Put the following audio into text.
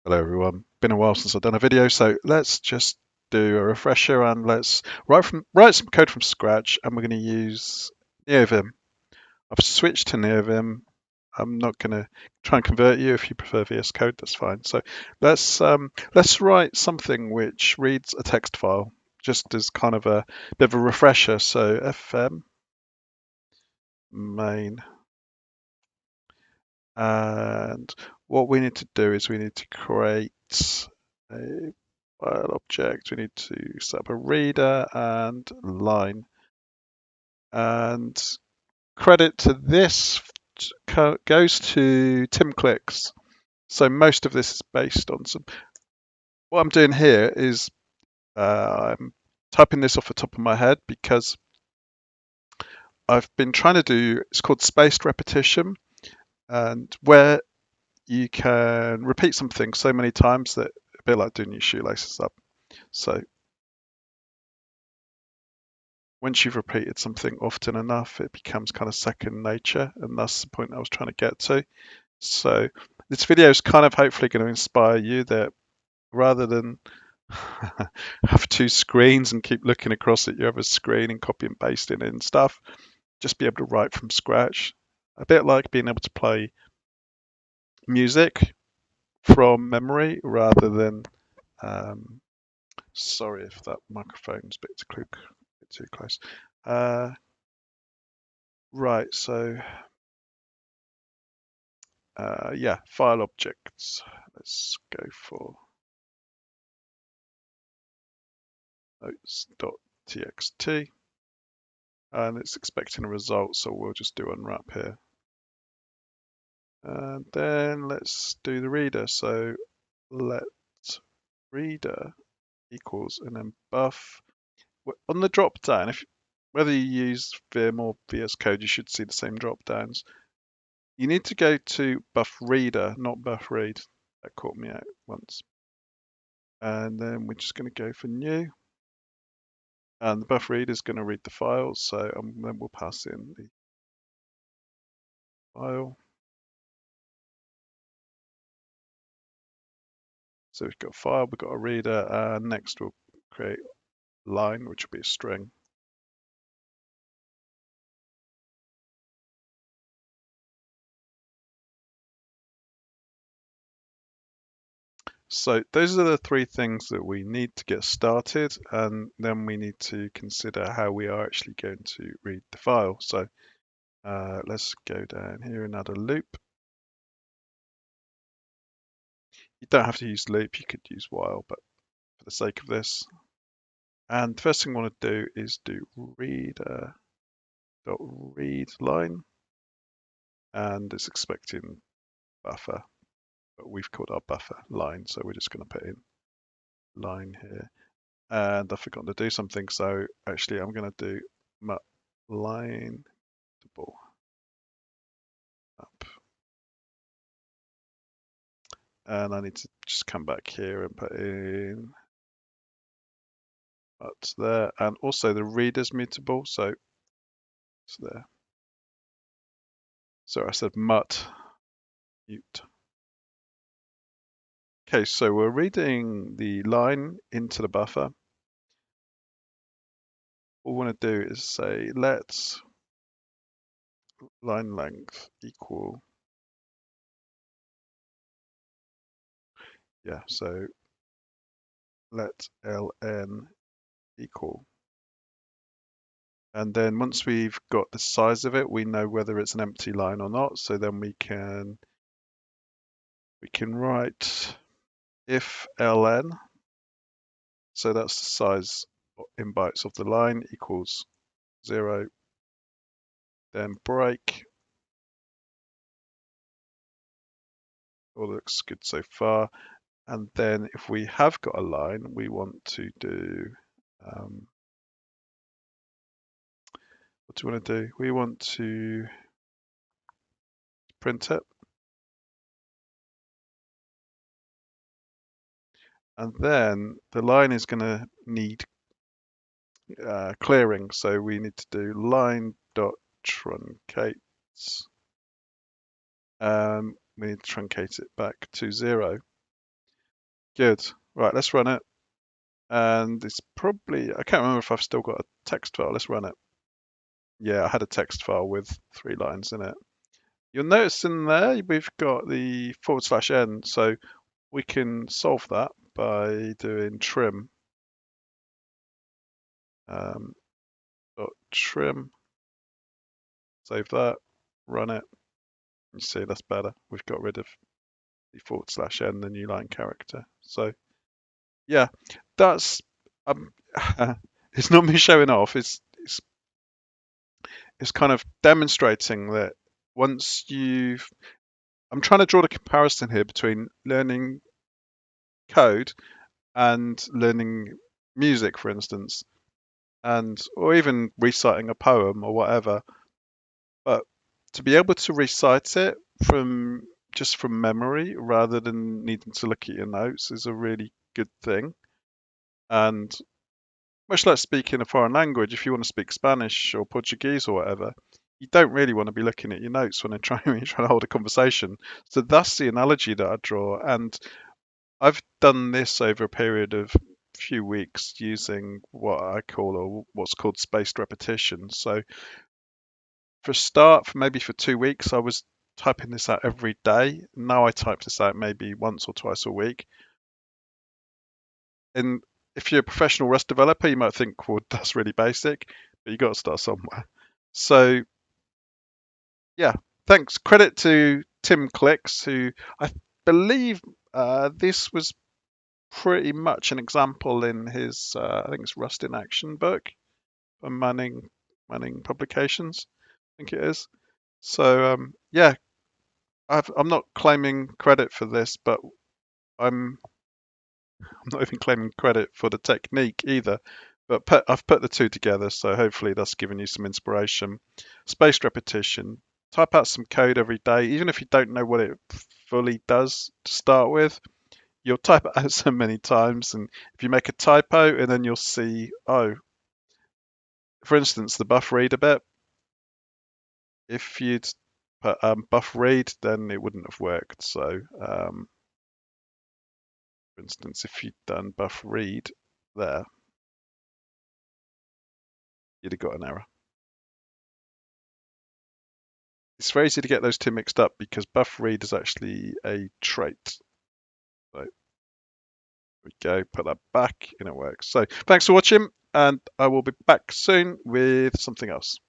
Hello everyone. Been a while since I've done a video, so let's just do a refresher and let's write some code from scratch, and we're going to use NeoVim. I've switched to NeoVim. I'm not going to try and convert you. If you prefer VS Code, that's fine. So let's write something which reads a text file, just as kind of a bit of a refresher. So fm main, and what we need to do is we need to create a file object. We need to set up a reader and line. And credit to this goes to Tim Clicks. So most of this is based on some. What I'm doing here is I'm typing this off the top of my head because I've been trying to do. It's called spaced repetition, and where you can repeat something so many times that a bit like doing your shoelaces up. So once you've repeated something often enough, it becomes kind of second nature, and that's the point I was trying to get to. So this video is kind of hopefully going to inspire you that rather than have two screens and keep looking across at your other screen and copy and pasting in stuff, just be able to write from scratch. A bit like being able to play music from memory rather than um, sorry if that microphone's a bit too close. Uh, right, so yeah, file objects. Let's go for notes.txt, and it's expecting a result, so we'll just do unwrap here. And then let's do the reader. So let reader equals, and then buff. On the drop down, if whether you use Vim or VS Code, you should see the same drop downs. You need to go to buff reader, not buff read. That caught me out once. And then we're just going to go for new. And the buff reader is going to read the file, so then we'll pass in the file. So we've got a file, we've got a reader, and next we'll create line, which will be a string. So those are the three things that we need to get started, and then we need to consider how we are actually going to read the file. So let's go down here and add a loop. You don't have to use loop, you could use while, but for the sake of this. And the first thing I want to do is do read line, and it's expecting buffer, but we've called our buffer line, so we're just going to put in line here. And I've forgotten to do something, so actually I'm going to do line double up, and I need to just come back here and put in that's there, and also the reader's mutable, so it's there. So I said mut mute. Okay, so we're reading the line into the buffer. All we want to do is say let's line length equal, yeah, so let ln equal. And then once we've got the size of it, we know whether it's an empty line or not. So then we can write if ln, so that's the size in bytes of the line, equals 0, then break. All looks good so far. And then if we have got a line, we want to do, what do we want to do? We want to print it. And then the line is going to need clearing. So we need to do line.truncate. We need to truncate it back to 0. Good. Right, let's run it. And it's probably, I can't remember if I've still got a text file. Let's run it. Yeah, I had a text file with 3 lines in it. You'll notice in there we've got the /n, so we can solve that by doing trim. Trim, save that, run it. You see that's better. We've got rid of the /n, the new line character. So yeah, that's it's not me showing off. It's kind of demonstrating that once you've I'm trying to draw the comparison here between learning code and learning music, for instance, and or even reciting a poem or whatever. But to be able to recite it from just from memory rather than needing to look at your notes is a really good thing. And much like speaking a foreign language, if you want to speak Spanish or Portuguese or whatever, you don't really want to be looking at your notes when you're trying to hold a conversation. So that's the analogy that I draw. And I've done this over a period of few weeks using what I call or what's called spaced repetition. So for a start, for maybe for 2 weeks, I was typing this out every day. Now I type this out maybe once or twice a week. And if you're a professional Rust developer, you might think, well, that's really basic, but you got to start somewhere. So yeah, thanks. Credit to Tim Clicks, who I believe this was pretty much an example in his, I think it's Rust in Action book from Manning Publications, I think it is. So yeah, I'm not claiming credit for this, but I'm not even claiming credit for the technique either. But I've put the two together, so hopefully that's given you some inspiration. Spaced repetition. Type out some code every day, even if you don't know what it fully does to start with. You'll type it out so many times, and if you make a typo, and then you'll see, oh, for instance, the buff read a bit. If you'd put buff read, then it wouldn't have worked. So, for instance, if you'd done buff read there, you'd have got an error. It's very easy to get those two mixed up because buff read is actually a trait. So there we go, put that back and it works. So thanks for watching, and I will be back soon with something else.